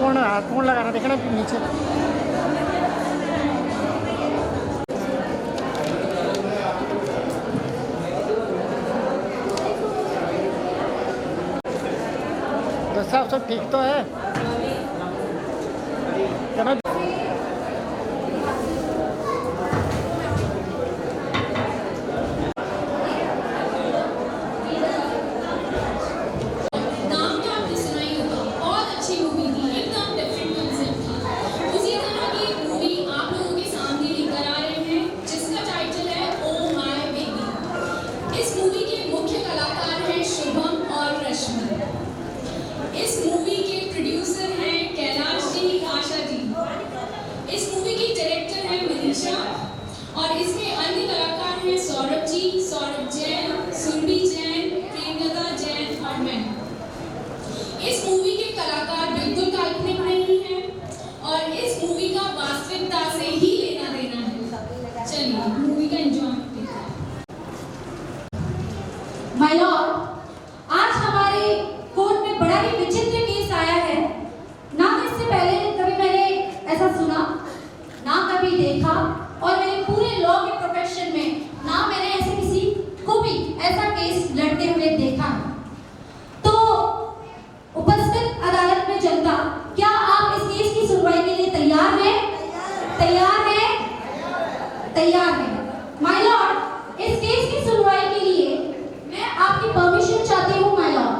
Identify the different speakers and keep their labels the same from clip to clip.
Speaker 1: हाथ कौन लगाना, देखना नीचे। तो सब ठीक तो है क्या ना?
Speaker 2: और इसके अन्य कलाकार हैं सौरभ जी, सौरभ जैन, सुरभि जैन, प्रेमलता जैन और मैं। इस मूवी के कलाकार बिल्कुल काल्पनिक नहीं हैं और इस मूवी का वास्तविकता से ही लेना देना है। चलिए मूवी का एंजॉय करते हैं।
Speaker 3: माय लॉर्ड, आज हमारे कोर्ट में बड़ा ही विचित्र केस आया है। ना तो इससे पहले कभी मैंने ऐसा सुना, ना कभी देखा, और मेरे पूरे लॉ के प्रोफेशन में ना मैंने ऐसे किसी को भी ऐसा केस लड़ते हुए देखा। तो उपस्थित अदालत में जनता, क्या आप इस केस की सुनवाई के लिए तैयार हैं? तैयार हैं? तैयार हैं। माय लॉर्ड, इस केस की सुनवाई के लिए मैं आपकी परमिशन चाहती हूँ। माय लॉर्ड,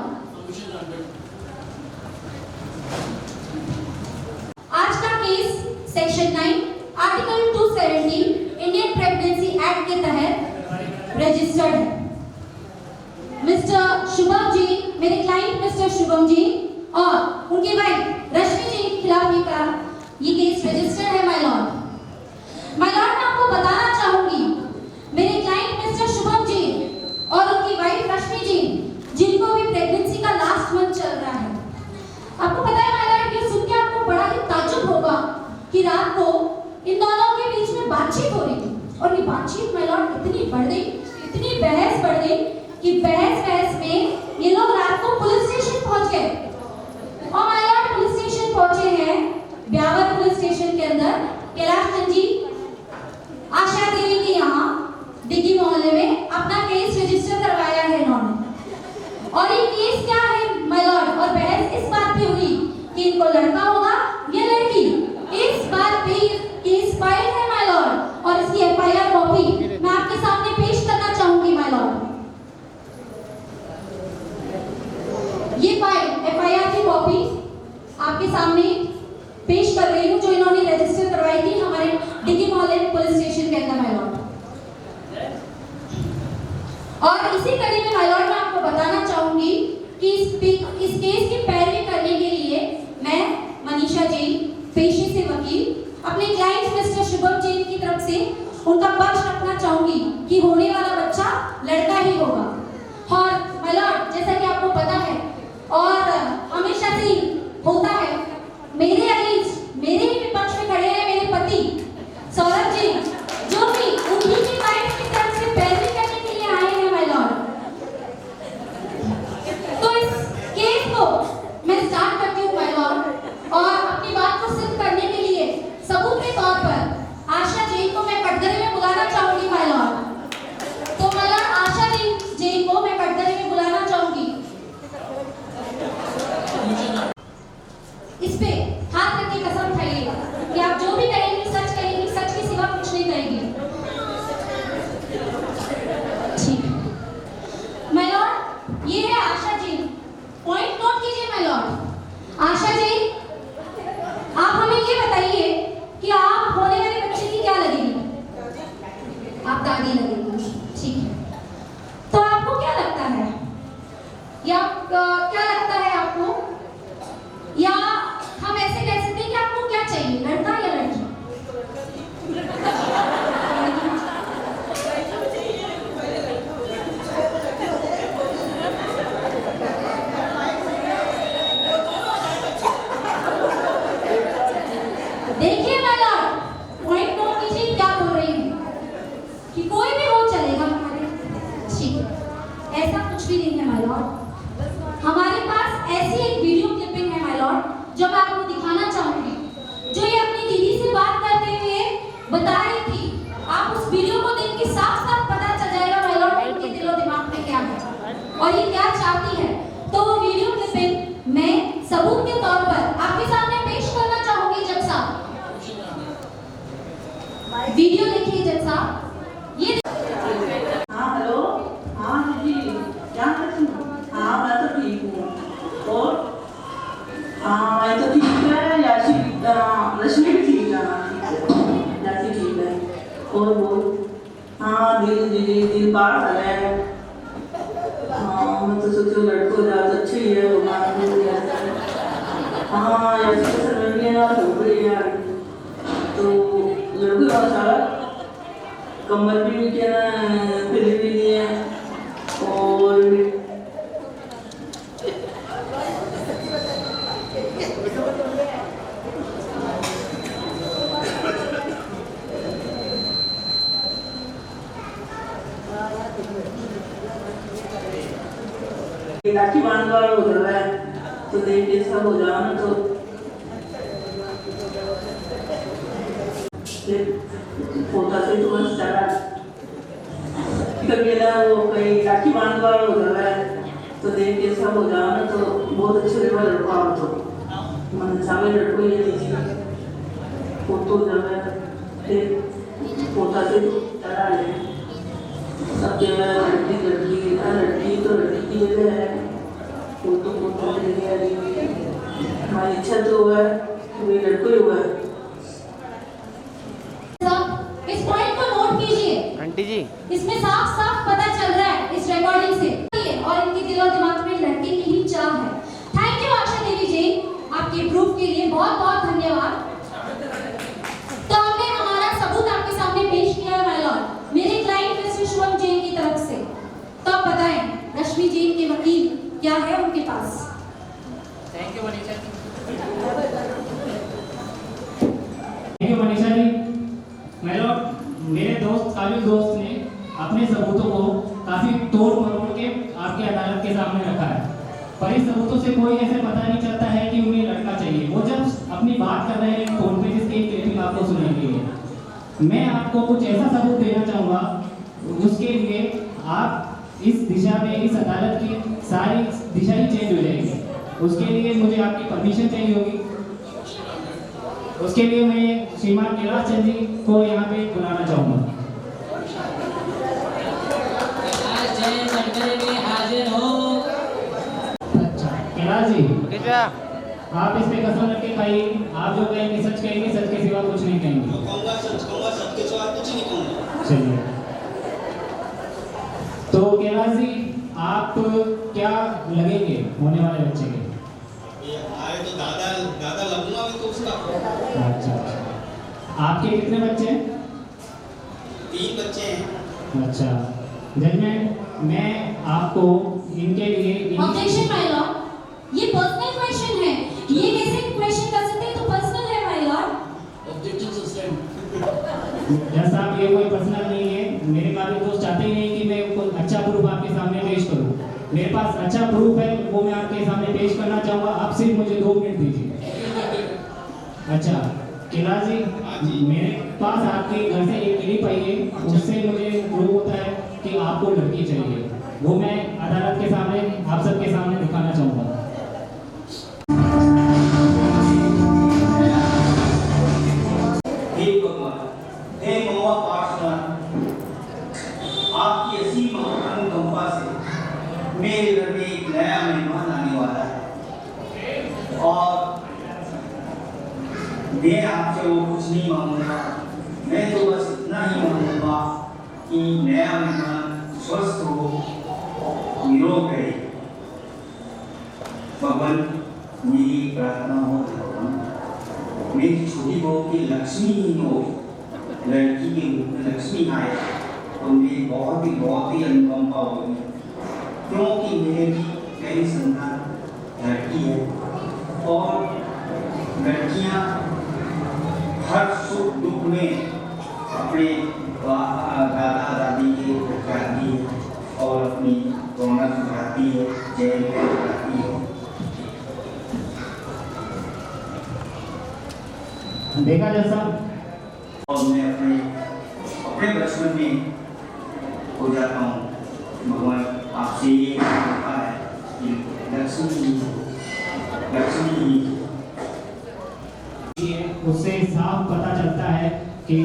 Speaker 3: आज का case section 9 article 270 Indian pregnancy act के तहत रजिस्टर्ड है। मिस्टर शुभम जी, मेरे क्लाइंट मिस्टर शुभम जी और उनकी वाइफ रश्मि जी के खिलाफ ये केस रजिस्टर्ड है। माय लॉर्ड, मैं आपको बताना चाहूंगी, मेरे क्लाइंट मिस्टर शुभम जी और उनकी वाइफ रश्मि जी, जिनको भी प्रेगनेंसी का लास्ट मंथ चल रहा है, आपको पता है माय लॉर्ड, ये सुन के आपको बड़ा ही ताज्जुब होगा कि रात को इन दोनों के बीच में बातचीत हो रही थी और ये बातचीत माय लॉर्ड इतनी बढ़ गई, इतनी बहस बढ़ गई कि बहस में ये लोग रात को पुलिस स्टेशन पहुंच गए। और माय लॉर्ड पुलिस स्टेशन पहुंचे हैं, ब्यावर पुलिस स्टेशन के अंदर कैलाश चंद जी आशा देवी के यहाँ डिग्गी मोहल्ले में अपना केस रजिस्टर करवाया है इन्होंने। और ये केस क्या है माय लॉर्ड, और बहस इस बात पे हुई कि इनको लड़का होगा या लड़की, इस बात पे केस फाइल है माय लॉर्ड। और इसकी एफआईआर कॉपी मैं आपके सामने पेश करना चाहूंगी माय लॉर्ड। ये फाइल एफआईआर की कॉपी आपके सामने पेश कर रही हूं, जो इन्होंने रजिस्टर करवाई थी हमारे डिग्गी मोहल्ले पुलिस स्टेशन के अंदर माय लॉर्ड। और इसी कड़ी में माय लॉर्ड मैं आपको बताना चाहूंगी कि इस केस की पैरवी करने के लिए मैं मनीषा जी, पेशे से वकील, अपने क्लाइंट मिस्टर शुभम जी की तरफ से उनका पक्ष रखना चाहूंगी कि होने वाला बच्चा लड़का ही होगा। और माय लॉर्ड, जैसा कि आपको पता है और हमेशा से होता है, मेरे अगेंस्ट मेरे ही विपक्ष में खड़े हैं मेरे पति सौरभ जी, जो भी उन्हीं की वाइफ की तरफ से पैरवी करने के लिए आए हैं माय लॉर्ड। तो इस केस को मैं स्टार्ट करती हूँ माय लॉर्ड, और अपनी बात को सिद्ध करने के लिए सबूत के तौर पर आशा जी को मैं कटघरे में बुलाना चाहूंगी माय लॉर्ड। तो माय लॉर्ड, आशा जी को मैं कटघरे में बुलाना चाहूंगी। इस पे हाथ रख के कसम खाइएगा कि आप जो भी कहेंगे सच कहेंगी, सच के सिवा कुछ नहीं कहेंगी। ठीक माय लॉर्ड, ये है आशा जी, पॉइंट नोट कीजिए माय लॉर्ड। आशा जी, आप हमें ये बताइए कि आप होने वाले बच्चे की क्या लगेगी? आप दादी लगेगी। ठीक है, तो आपको क्या लगता है, या क्या लगता है आपको, या हम ऐसे कह सकते हैं कि आपको क्या चाहिए, लड़का या लड़की? देखिए माय लॉर्ड, पॉइंट नोट कीजिए क्या बोल रही है कि कोई भी हो चलेगा हमारे। ठीक है, ऐसा कुछ भी नहीं है माय लॉर्ड। हमारे पास ऐसी एक वीडियो क्लिपिंग है माय लॉर्ड, जो मैं आपको दिखाना
Speaker 4: दिल बाहर आ रहा है। हाँ मैं तो सोचो लड़कों ज़्यादा अच्छे ही है वो हाँ ऐसे समझ में यार ढोकरे यार तो लड़कों का सारा कमर भी क्या ना फिर भी नहीं है और राखी बांधने वाला हो रहा है तो देख के सब हो जाओ ना तो पोता से तो बस चला कभी ना वो कहीं राखी बांधने वाला हो रहा है तो देख के सब हो जाओ ना तो बहुत अच्छे लेवल लड़का हो तो मन सामने लड़को ये लीजिए फोटो जब है फिर पोता से तो चला ले सब जगह लड़की तो लड़की की वजह है फोटो लेके आ रही हमारी इच्छा तो हुआ है वही लड़को ही हुआ है।
Speaker 3: इस पॉइंट को नोट कीजिए
Speaker 1: आंटी जी
Speaker 3: इसमें साफ साफ पता चल रहा है इस रिकॉर्डिंग से और इनके दिल और दिमाग में लड़के की ही चाह है। थैंक यू आशा देवी जी आपके प्रूफ के लिए बहुत बहुत धन्यवाद। तो हमने हमारा सबूत आपके सामने पेश किया है माय लॉर्ड मेरे क्लाइंट मिस्टर शुभम जैन की तरफ से। तो आप बताएं रश्मि जैन के वकील क्या है उनके पास।
Speaker 5: Thank you Manisha ji. Thank you Manisha ji. My lord मेरे दोस्त काबिल दोस्त ने अपने सबूतों को काफी तोड़ मरोड़ के आपकी अदालत के सामने रखा है पर इस सबूतों से कोई ऐसे पता नहीं चलता है कि उन्हें लड़का चाहिए। वो जब अपनी बात कर रहे हैं फोन पे जिसकी क्लिपिंग आपको सुनाई है मैं आपको कुछ ऐसा सबूत देना चाहूँगा उसके लिए आप इस दिशा में इस अदालत की सारी दिशा ही चेंज हो जाएगी। उसके लिए मुझे आपकी परमिशन चाहिए होगी। उसके लिए मैं श्रीमान कैलाश चंद जी को यहाँ पे बुलाना चाहूँगा। अच्छा कैलाश जी आप इस पे कसम रख के खाइए। आप जो कहेंगे सच कहेंगे सच के सिवा कुछ नहीं कहेंगे। चलिए तो कैलाश जी आप क्या लगेंगे होने वाले बच्चे के?
Speaker 6: आए तो दादा लगूंगा भी तो उसका।
Speaker 5: अच्छा आपके कितने बच्चे हैं?
Speaker 6: 3 बच्चे हैं।
Speaker 5: अच्छा जजमेंट मैं आपको इनके लिए
Speaker 3: ऑब्जेक्शन माय लॉर्ड ये पर्सनल क्वेश्चन है ये कैसे क्वेश्चन कर सकते हैं तो पर्सनल है माय लॉर्ड।
Speaker 6: Objection sustained.
Speaker 5: जज साहब ये कोई पर्सनल नहीं है। मेरे काबिल दोस्त चाहते ही नहीं कि मैं कोई अच्छा प्रूफ आपके सामने पेश करूं। मेरे पास अच्छा प्रूफ है वो मैं आपके सामने पेश करना चाहूँगा। आप सिर्फ मुझे 2 मिनट दीजिए। अच्छा कैलाश जी मेरे पास आपके घर से एक क्लिप आई है उससे मुझे प्रूफ होता है कि आपको लड़की चाहिए। वो मैं अदालत के सामने आप सबके सामने दिखाना चाहूँगा।
Speaker 4: हे महुआ पार्षद आपकी असीम अनुकंपा से मेरे घर में एक नया मेहमान आने वाला है और मैं आपसे वो कुछ नहीं मांगूंगा। मैं तो बस इतना ही मांगूंगा कि नया मेहमान स्वस्थ हो निरोग रहे। भगवान मेरी प्रार्थना हो भगवान मेरी छोटी बहू की लक्ष्मी ही हो लड़की के रूप में लक्ष्मी आए तो मेरी बहुत ही अनुकंपा होगी क्योंकि मेरी पहली संतान लड़की है और लड़कियां हर सुख दुख में अपने दादा दादी के जाती है और अपनी रौनक बढ़ाती है जय बढ़ाती है।
Speaker 5: देखा जैसा
Speaker 4: और मैं अपने बचपन में हो जाता हूँ भगवान आपसे ये कृपा है कि लक्ष्मी
Speaker 5: उससे साफ पता चलता है कि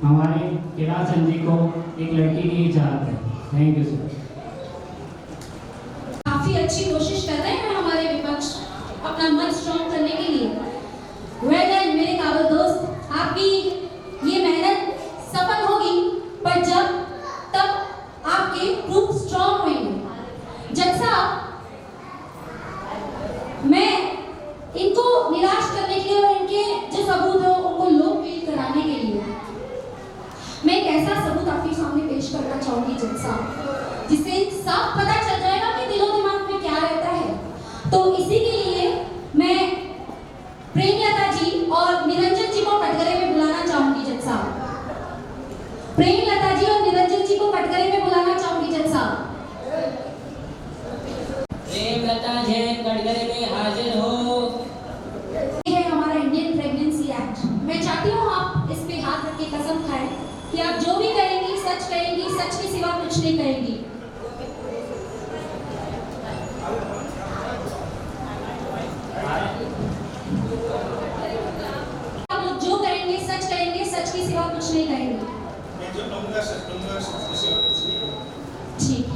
Speaker 5: हमारे कैलाश चंद जी को एक लड़की की चाहत है। Thank you sir.
Speaker 3: काफी अच्छी कोशिश कर रहे हैं हमारे विपक्ष अपना मन स्ट्रॉन्ग करने के लिए। वेल डन मेरे काबिल दोस्त आपकी ये मेहनत सफल होगी पर जब तब जज साहब, जिससे साफ पता चल जाएगा कि दिलो दिमाग में क्या रहता है। तो इसी के लिए मैं प्रेमलता जी और निरंजन जी को कटघरे में बुलाना चाहूंगी जज साहब। प्रेमलता जी और निरंजन जी को कटघरे में बुलाना चाहूंगी जज साहब।
Speaker 7: प्रेमलता जैन कटघरे में हाजिर हो।
Speaker 3: ये है हमारा इंडियन प्रेगनेंसी एक्ट। मैं चाहती हूँ आप इस पे हाथ रख के कसम खाएं कि आप जो भी करेंगी सच करेंगी, सच के सिवा कुछ नहीं करेंगी। आप लोग जो करेंगे सच करेंगे, सच के सिवा कुछ नहीं करेंगे।
Speaker 6: मैं जो कहूँगा सच कहूँगा, सच से और कुछ नहीं कहूँगा।
Speaker 3: ठीक।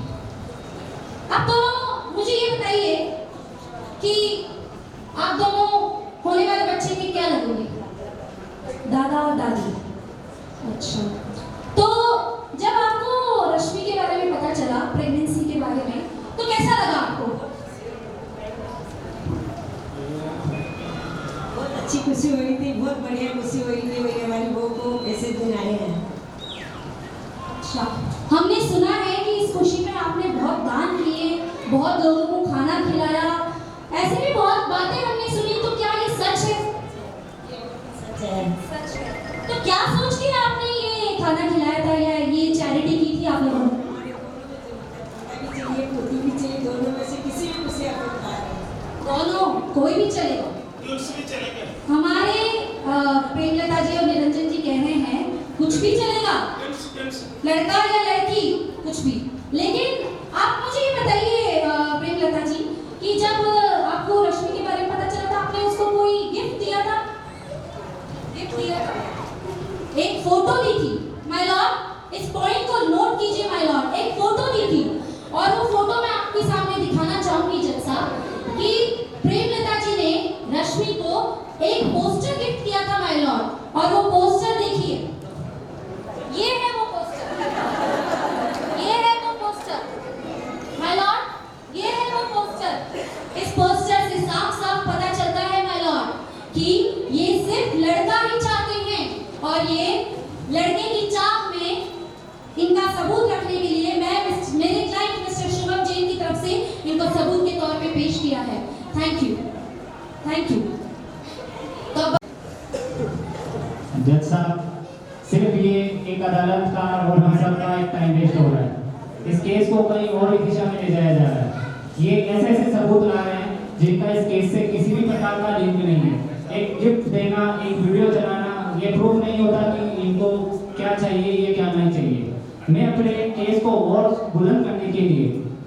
Speaker 3: अब दोनों मुझे ये बताइए कि आप दोनों होने वाले बच्चे के क्या लगेंगे? दादा और दादी। अच्छा, तो जब आपको रश्मि के बारे में पता चला, प्रेगनेंसी के बारे में, तो कैसा लगा आपको?
Speaker 8: बहुत अच्छी खुशी हुई थी, बहुत बढ़िया खुशी हुई थी। मेरी हमारी बहू को ऐसे दिन आए हैं।
Speaker 3: अच्छा, हमने सुना है कि इस खुशी में आपने बहुत दान किए, बहुत लोगों को खाना खिलाया, ऐसे भी बहुत बातें हमने सुनी, तो क्या ये सच है?
Speaker 8: सच है।
Speaker 3: सच है। तो क्या सोच के आपने ये खाना खिलाया था या ये चैरिटी की थी आप लोगों ने?
Speaker 8: भी चाहिए, पोती भी चाहिए, दोनों में से किसी भी खुशी आप बता रहे
Speaker 3: दोनों, कोई भी चलेगा।
Speaker 6: कुछ भी चलेगा।
Speaker 3: हमारे प्रेमलता जी और निरंजन जी कह रहे हैं कुछ भी चलेगा, लड़का या लड़की कुछ भी। लेकिन आप मुझे ये बताइए प्रेमलता जी कि जब आपको रश्मि के बारे में पता चला था, आपने उसको कोई गिफ्ट दिया था? गिफ्ट दिया था, एक फोटो ली थी माय लॉर्ड। इस पॉइंट को नोट कीजिए माय लॉर्ड, एक फोटो ली थी और वो फोटो मैं आपके सामने दिखाना चाहूंगी जज साहब कि प्रेमलता जी ने रश्मि को एक पोस्टर गिफ्ट किया था माय लॉर्ड। और वो पोस्टर देखिए, ये है वो पोस्टर, ये है वो पोस्टर माय लॉर्ड, ये है वो पोस्टर। इस पोस्टर से साफ साफ पता चलता है माय लॉर्ड कि ये सिर्फ लड़का ही चाहते हैं और ये लड़के की चाह में इनका सबूत रखने के लिए मैं मेरे क्लाइंट मिस्टर शुभम जैन की तरफ से इनको सबूत के तौर पे पेश किया है। Thank you, thank you. तो
Speaker 5: जज साहब, सिर्फ ये एक अदालत का और हम सब का एक टाइम वेस्ट हो रहा है। इस केस को कहीं और ही दिशा में ले जाया जा रहा है। ये ऐसे ऐसे सबूत ला रहे हैं जिनका इस केस से किसी भी प्रकार का लिंक नहीं है। एक गिफ्ट देना, एक वीडियो चलाना, ये प्रूफ नहीं होता कि इनको क्या चाहिए, ये क्या नहीं चाहिए। मैं अपने केस को और बुलंद करने के लिए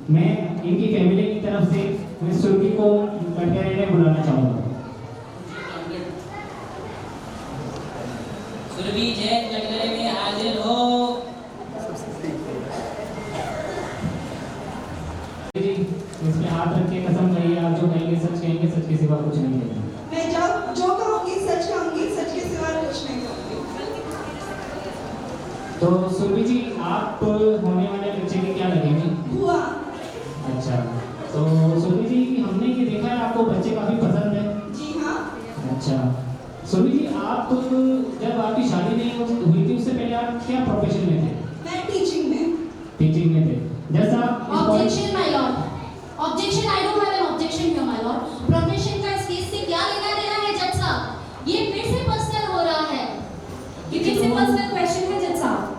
Speaker 5: मैं इनकी फैमिली की तरफ से मिस सुरभि को कटघरे में बुलाना चाहूँगा।
Speaker 7: सुरभि जैन कटघरे में हाजिर हो।
Speaker 5: जी, इसमें हाथ रख के कसम कहिए, आप जो कहेंगे सच कहेंगे, सच के सिवा कुछ नहीं कहेंगे।
Speaker 8: मैं जो कहूँगी सच कहूँगी, सच के सिवा कुछ नहीं कहूँगी।
Speaker 5: तो सुरभि जी, आप होने वाले बच्चे की क्या लगेंगी?
Speaker 8: हुआ।
Speaker 5: अच्छा, तो सुरभि जी, हमने ये देखा है आपको बच्चे काफी पसंद है।
Speaker 8: जी हाँ।
Speaker 5: अच्छा, सुरभि जी, आप जब आपकी शादी नहीं हुई थी उससे पहले आप क्या प्रोफेशन में थे?
Speaker 8: मैं टीचिंग में।
Speaker 5: टीचिंग में थे। जैसा
Speaker 3: objection my Lord, objection, I don't have an objection here my Lord. Profession का इस केस से क्या लेना देना है जज साहब? ये फिर से पर्सनल हो रहा है, ये फिर से पर्सनल क्वेश्चन है जज साहब।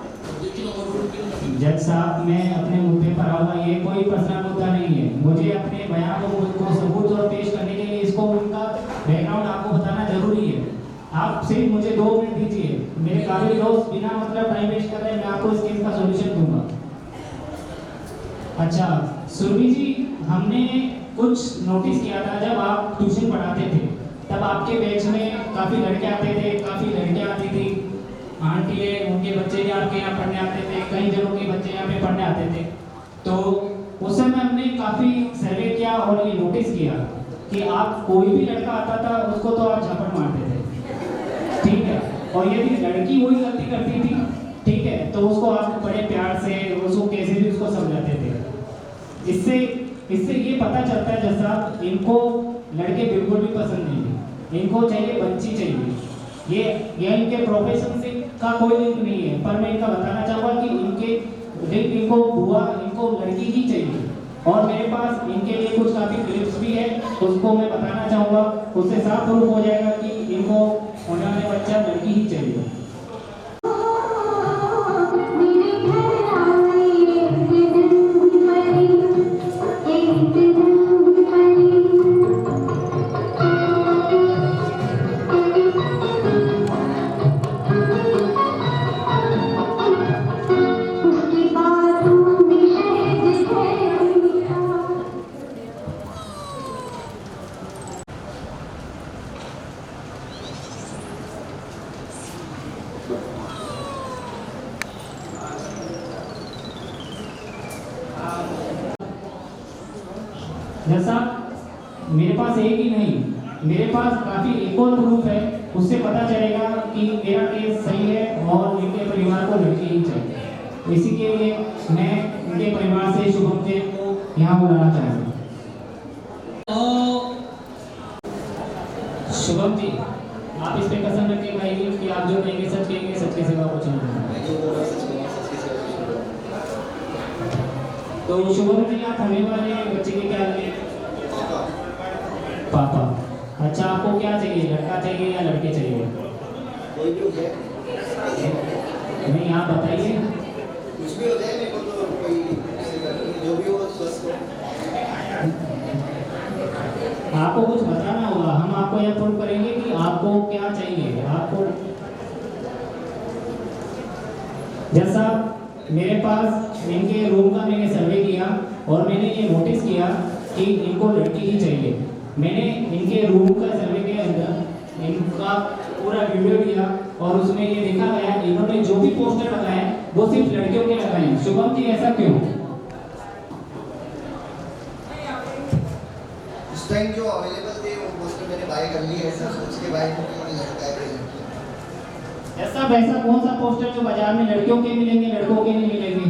Speaker 5: जज साहब, मैं अपने मुद्दे पर आऊंगा, ये कोई पर्सनल मुद्दा नहीं है। मुझे अपने बयान को सबूत और पेश करने के लिए इसको उनका बैकग्राउंड आपको बताना जरूरी है। आप सिर्फ मुझे 2 मिनट दीजिए, मेरे काबिल दोस्त बिना मतलब टाइम वेस्ट कर रहे हैं, मैं आपको इस केस का सॉल्यूशन दूंगा। अच्छा सुरभि जी, हमने कुछ नोटिस किया था जब आप ट्यूशन पढ़ाते थे, तब आपके बैच में काफ़ी लड़के आते थे, काफ़ी लड़कियाँ आती थी। आंटी है, उनके बच्चे भी आपके यहाँ पढ़ने आते थे, कई जनों के बच्चे यहाँ पे पढ़ने आते थे। तो उस समय हमने काफ़ी सर्वे किया और ये नोटिस किया कि आप कोई भी लड़का आता था उसको तो आप झापड़ मारते थे, ठीक है। और यदि लड़की वही गलती करती थी, ठीक है, तो उसको आप बड़े प्यार से उसको कैसे भी उसको समझाते थे। इससे ये पता चलता है जैसा इनको लड़के बिल्कुल भी पसंद नहीं है, इनको चाहिए बच्ची चाहिए। ये इनके प्रोफेशन से का कोई लिंक नहीं है, पर मैं इनका बताना चाहूँगा कि इनको बुआ इनको लड़की ही चाहिए। और मेरे पास इनके लिए कुछ काफ़ी क्लिप्स भी है, उसको मैं बताना चाहूँगा, उससे साफ प्रूफ हो जाएगा कि इनको होने वाले बच्चा लड़की ही चाहिए। जैसा मेरे पास एक ही नहीं, मेरे पास काफ़ी एक और प्रूफ है, उससे पता चलेगा कि मेरा केस सही है और इनके परिवार को लड़की ही चाहिए। इसी के लिए मैं इनके परिवार से शुभम जी को यहाँ बुलाना चाहूँगा। शुभम जी, आप इस पे कसम रख के कहिए कि आप जो कहेंगे सच के सिवा कुछ नहीं करेंगे। तो शुभम जी, आप होने वाले बच्चे के क्या लगे? पापा। अच्छा, आपको क्या चाहिए, लड़का चाहिए या लड़के चाहिए?
Speaker 6: कोई भी हो जाए,
Speaker 5: नहीं, आप बताइए।
Speaker 6: कुछ भी हो जाए, मेरे को तो कोई जो भी हो स्वस्थ हो।
Speaker 5: आपको कुछ बताना होगा, हम आपको यह प्रूव करेंगे कि आपको क्या चाहिए। आपको जैसा मेरे पास इनके रूम का मैंने सर्वे किया और मैंने ये नोटिस किया कि इनको लड़की ही चाहिए। मैंने इनके रूम का सर्वे के अंदर इनका पूरा वीडियो लिया और उसमें ये देखा गया इन्होंने जो भी पोस्टर लगाए वो सिर्फ लड़कियों के लगाए हैं। शुभम जी, ऐसा क्यों?
Speaker 6: उस टाइम जो अवेलेबल थे वो पोस्टर मैंने बाय कर लिए, ऐसा सोच के बाय किया कि लड़का है।
Speaker 5: ऐसा वैसा कौन सा पोस्टर जो बाजार में लड़कियों के मिलेंगे लड़कों के नहीं मिलेंगे?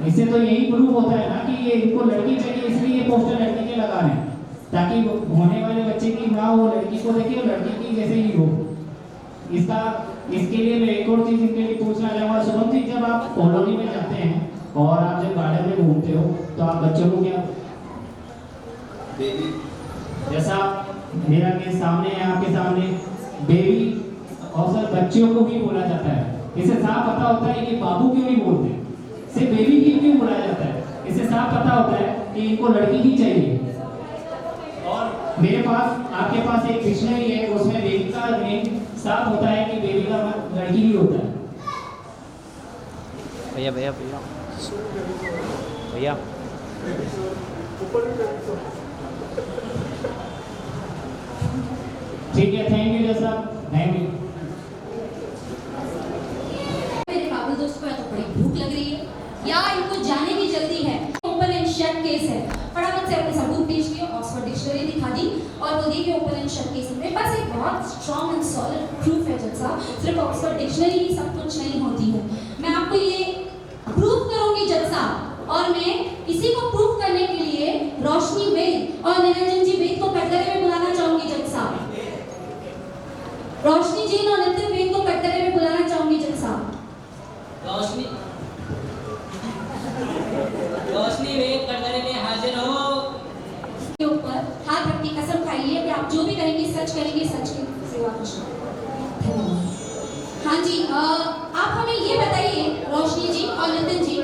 Speaker 5: इससे तो यही प्रूफ होता है ना कि ये इनको लड़की चाहिए, इसलिए ये पोस्टर लड़की के लगा रहे हैं ताकि होने वाले बच्चे की माँ वो लड़की को देखे और लड़की की जैसे ही हो। इसके लिए मैं एक और चीज इनके लिए पूछना चाहूँगा। शुभम जी, जब आप कॉलोनी में जाते हैं और आप जब गार्डन में घूमते हो तो आप बच्चों को क्या
Speaker 6: बेबी,
Speaker 5: जैसा मेरा केस सामने है, आपके सामने बेबी और सर बच्चियों को भी बोला जाता है। इसे साफ पता होता है कि बाबू क्यों नहीं बोलते, सिर्फ बेबी ही क्यों बोला जाता है। इसे साफ पता होता है कि इनको लड़की ही चाहिए। और मेरे पास आपके पास एक डिक्शनरी है, उसमें बेबी का नेम साफ होता है कि बेबी का मतलब लड़की ही होता है।
Speaker 7: भैया भैया भैया भैया
Speaker 5: ठीक है, थैंक यू जैसा, थैंक यू।
Speaker 3: मेरे काबिल दोस्त को या तो बड़ी भूख लग रही है या इनको जाने की जल्दी है। ओपन एंड शट केस है, फटाफट से अपने सबूत पेश किए, ऑक्सफोर्ड डिक्शनरी दिखा दी और वो देखिए ओपन एंड शट केस। मेरे पास एक बहुत स्ट्रॉन्ग एंड सॉलिड प्रूफ है जज साहब, सिर्फ ऑक्सफोर्ड डिक्शनरी ही सब कुछ नहीं होती है। मैं आपको ये प्रूफ करूंगी जज साहब, और मैं इसी को प्रूफ करने के लिए रोशनी वेद और निरंजन जी वेद को कटघरे में बुलाना चाहूंगी जज साहब। रोशनी जी और नितिन वेद को कटघरे में बुलाना चाहूंगी जज साहब।
Speaker 7: रोशनी वेद कटघरे में हाजिर हो।
Speaker 3: के ऊपर हाथ रख के कसम खाइए कि आप जो भी करेंगे सच करेंगे, सच के सिवा कुछ नहीं। धन्यवाद। हाँ जी, आप हमें ये बताइए रोशनी जी और नितिन जी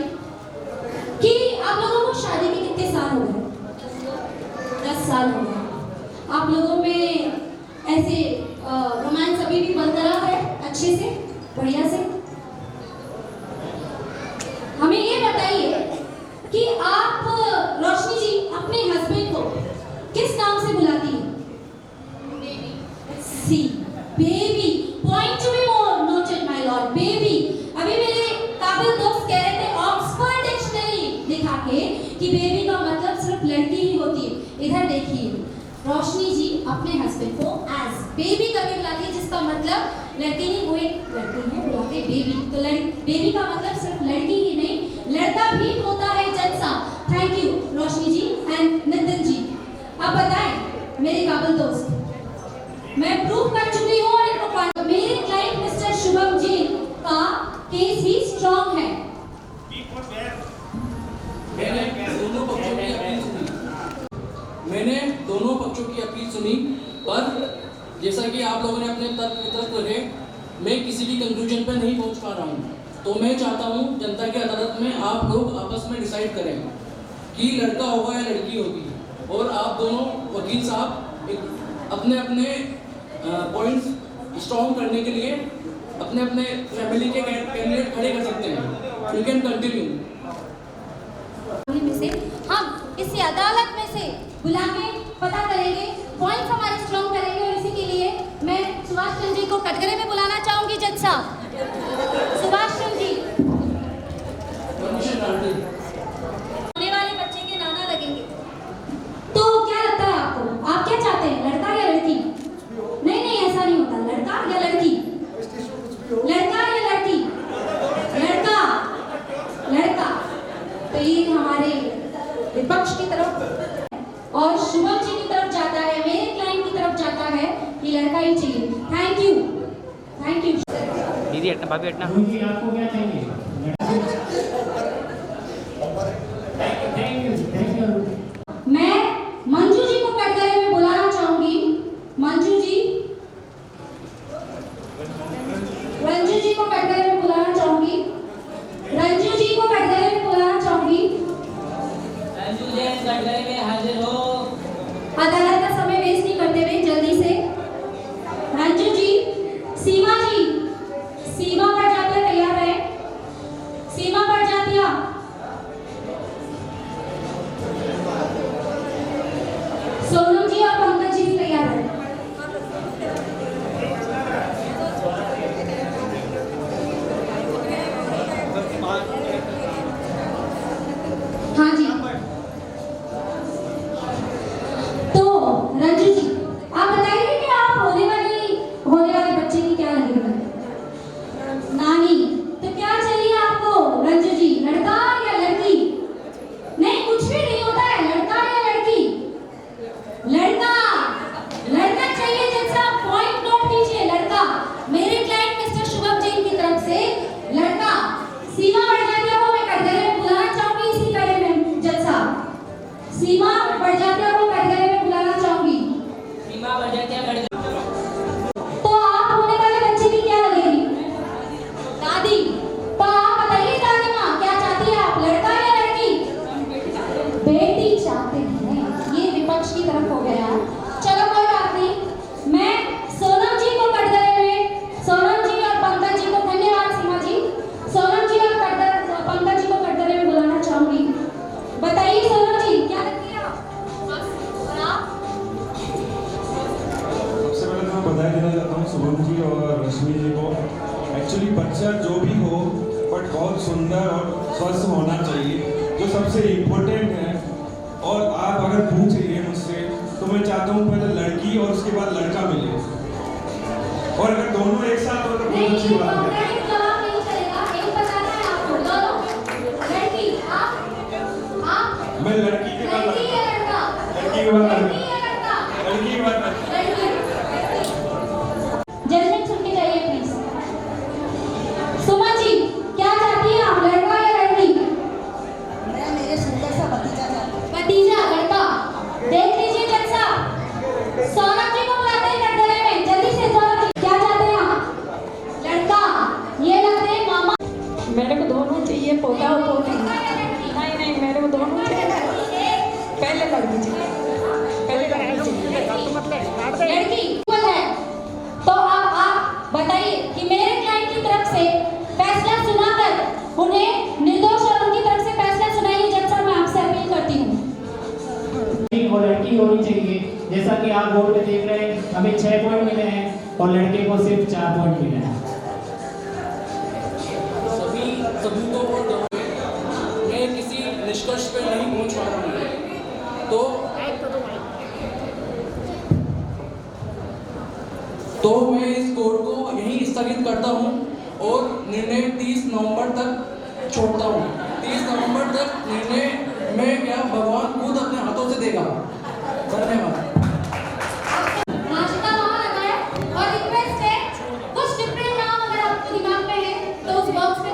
Speaker 3: कि आप लोगों को शादी के कितने साल हो गए? 10 साल हो गए। आप लोगों में ऐसे रोमांस अभी भी बरकरार है अच्छे से, बढ़िया से? हमें ये बताइए कि आप रोशनी जी अपने हस्बैंड को किस नाम से बुलाती हैं? Baby. See baby, point to be more noted my lord, baby. अभी मेरे काबिल दोस्त कह रहे थे ऑक्सफोर्ड डिक्शनरी दिखा के कि बेबी का मतलब सिर्फ लड़की ही होती है। इधर देखिए, रोशनी जी अपने हस्बैंड को एज बेबी करके बुलाती है, जिसका मतलब लड़की नहीं, वो एक लड़की है, बुलाते बेबी। तो बेबी का मतलब सिर्फ लड़की ही नहीं, लड़का भी होता है जज साहब। Thank you Roshni ji and Nitin ji. अब बताएं मेरे काबिल दोस्त, मैं प्रूफ कर चुकी हूँ और इनको मेरे
Speaker 9: अपने तर्क वितर्क रहे, मैं किसी भी कंक्लूजन पर नहीं पहुंच पा रहा हूं। तो मैं चाहता हूं जनता की अदालत में आप लोग आपस में डिसाइड करें कि लड़का होगा या लड़की होगी, और आप दोनों वकील साहब अपने अपने पॉइंट्स स्ट्रॉन्ग करने के लिए अपने अपने फैमिली के कैंडिडेट खड़े कर सकते हैं। You can continue.
Speaker 3: में से हम इसी अदालत में से बुला के पता करेंगे, पॉइंट्स हमारे स्ट्रॉन्ग करेंगे। और इसी के लिए मैं सुभाष चंद्र जी को कटघरे में बुलाना चाहूंगी। जज साहब सुभाष चंद्र जी, होने वाले बच्चे के नाना लगेंगे। तो क्या लगता है आपको, आप क्या चाहते हैं, लड़का या लड़की? नहीं नहीं, ऐसा नहीं होता, लड़का या लड़की, लड़का या लड़की, लड़का लड़का। तो ये हमारे विपक्ष की तरफ और शुभम जी की तरफ जाता है, मेरे क्लाइंट की तरफ जाता है कि लड़का ही चाहिए। Thank you, thank you.
Speaker 10: दीदी हटना, भाभी हटना।
Speaker 5: जी आपको क्या चाहिए? Thank you.
Speaker 3: मैं मंजू जी को कटघरे में बुलाना चाहूंगी। मंजू जी, रंजू जी को कटघरे में बुलाना चाहूंगी। रंजू जी को कटघरे में बुलाना चाहूंगी।
Speaker 7: रंजू जैन कटघरे में हाजिर हो।
Speaker 3: अदालत का समय वेस्ट नहीं करते हुए जल्दी से रंजू जी। सीमा जी, सीमा प्रजातिया तैयार है। सीमा प्रजातिया, सोनम जी और पंकज जी भी तैयार है। हाँ जी, तो रंजू जी आप बताइए कि आप होने वाले बच्चे की क्या लगेगा? नानी। तो क्या चाहिए आपको रंजू जी, लड़का या लड़की? नहीं, कुछ भी नहीं होता है, लड़का या लड़की, लड़का लड़का चाहिए। जैसा पॉइंट नोट कीजिए, लड़का। मेरे क्लाइंट मिस्टर शुभम जैन की तरफ से लड़का। सीमा प्रजातिया को मैं कटघरे में बुलाना चाहूंगी। इसी कड़े में जज साहब, सीमा प्रजातिया को कटघरे में बुलाना चाहूंगी।
Speaker 7: सीमा प्रजातिया कटघरे।
Speaker 3: तो आप होने वाले बच्चे की क्या लगेगी? दादी। तो आप बताइए दादी माँ, क्या चाहती है आप, लड़का या लड़की? बेटी चाहते हैं। ये विपक्ष की तरफ हो गया। चलो कोई बात नहीं, मैं सोनम जी को कटघरे में, सोनम जी और पंकज जी को, धन्यवाद सीमा जी, सोनम जी और पंकज जी को कटघरे में बुलाना चाहूंगी। बताइए सोनम जी, क्या लगती है आप? और आप?
Speaker 11: सबसे पहले मैं बधाई देना चाहता हूँ शुभम जी और रश्मि जी को। एक्चुअली बच्चा जो भी हो बट बहुत सुंदर और स्वस्थ होना चाहिए, जो सबसे इम्पोर्टेंट है। और आप अगर पूछ रही है मुझसे तो मैं चाहता हूँ पहले लड़की और उसके बाद लड़का मिले, और अगर दोनों एक साथ हो तो बहुत अच्छी बात है। मैं लड़की के बाद लड़का, लड़की के बाद लड़का, लड़की के बाद लड़का।
Speaker 3: जजमेंट सुन के जाइए प्लीज। सुमा जी, क्या चाहती हैं आप, लड़का या लड़की?
Speaker 8: मैं मेरे सुंदर सा भतीजा चाहती हूँ।
Speaker 3: भतीजा, लड़का। देख लीजिए जज साहब, सोनम जी को बुलाते हैं कटघरे में, जल्दी से। सोनम जी, क्या चाहते हैं आप? लड़का। ये लगते हैं मामा।
Speaker 8: मेरे को दोनों चाहिए, पोता और पोती। नहीं नहीं, मेरे को दोनों चाहिए। पहले लड़की चाहिए, पहले लड़की चाहिए।
Speaker 3: लड़की इक्वल है। तो अब आप बताइए कि मेरे क्लाइंट की तरफ से फैसला सुनाकर उन्हें निर्दोष और उनकी तरफ से फैसला सुनाइए। जज साहब, मैं आपसे अपील करती हूँ।
Speaker 5: वो लड़की होनी चाहिए। जैसा कि आप बोर्ड में देख रहे हैं, हमें 6 पॉइंट मिले हैं और लड़के को सिर्फ 4 पॉइंट मिले हैं।
Speaker 9: सभी सबूतों और गवाहों मैं किसी निष्कर्ष पर नहीं पहुंच पा रहा हूँ। तो मैं इस कोर्ट को यहीं स्थगित करता हूँ और निर्णय 30 नवंबर तक छोड़ता हूँ। 30 नवंबर तक निर्णय में क्या भगवान खुद अपने हाथों से देगा। धन्यवाद।
Speaker 3: नाश्ता वहाँ लगा है और रिक्वेस्ट है, कुछ डिफरेंट नाम अगर आपके दिमाग में है तो उस बॉक्स में